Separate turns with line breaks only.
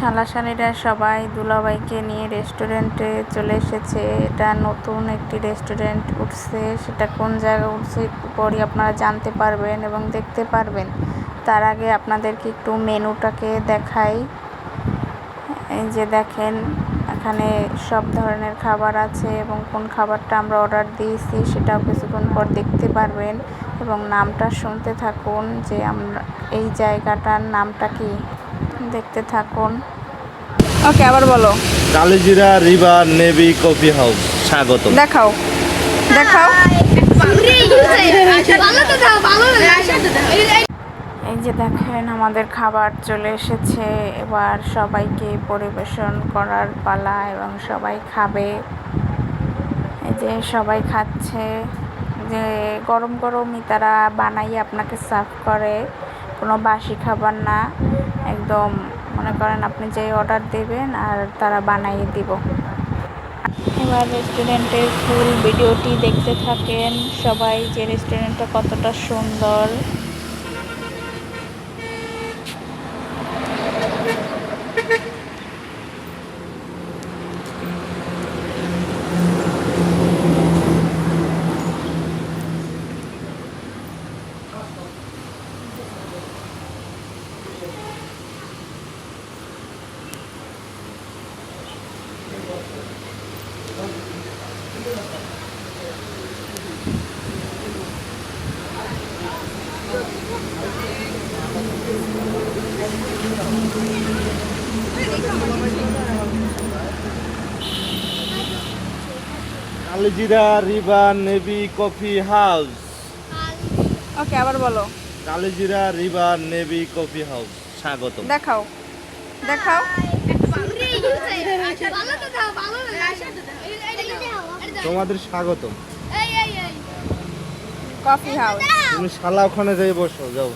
শালাশালিরা সবাই দুলাভাইকে নিয়ে রেস্টুরেন্টে চলে এসেছে। এটা নতুন একটি রেস্টুরেন্ট উঠছে, সেটা কোন জায়গায় উঠছে একটু পরই আপনারা জানতে পারবেন এবং দেখতে পারবেন। তার আগে আপনাদেরকে একটু মেনুটাকে দেখাই। এই যে দেখেন, এখানে সব ধরনের খাবার আছে এবং কোন খাবারটা আমরা অর্ডার দিয়েছি সেটাও কিছুক্ষণ পর দেখতে পারবেন এবং নামটা শুনতে থাকুন যে আমরা এই জায়গাটার নামটা কি, দেখতে থাকুন। ওকে, আবার বলো।
কালিজিরা রিভার নেভি কফি হাউস, স্বাগত।
দেখাও দেখাও। এই যে দেখেন, আমাদের খাবার চলে এসেছে। এবার সবাইকে পরিবেশন করার পালা এবং সবাই খাবে। এই যে সবাই খাচ্ছে, যে গরম গরমই তারা বানাই আপনাকে সার্ভ করে, কোনো বাসি খাবার না। একদম মনে করেন আপনি যে অর্ডার দেবেন আর তারা বানাইয়ে দিব। এবার রেস্টুরেন্টের ফুল ভিডিওটি দেখতে থাকেন সবাই, যে রেস্টুরেন্টটা কতটা সুন্দর।
কালিজিরা রিভার নেভি কফি হাউস।
ওকে, আবার বলো।
কালিজিরা রিভার নেভি কফি হাউস, স্বাগত।
দেখাও দেখাও।
তোমাদের স্বাগত।
Coffee house.
তুমি শালা ওখানে যাই বসো, যাও।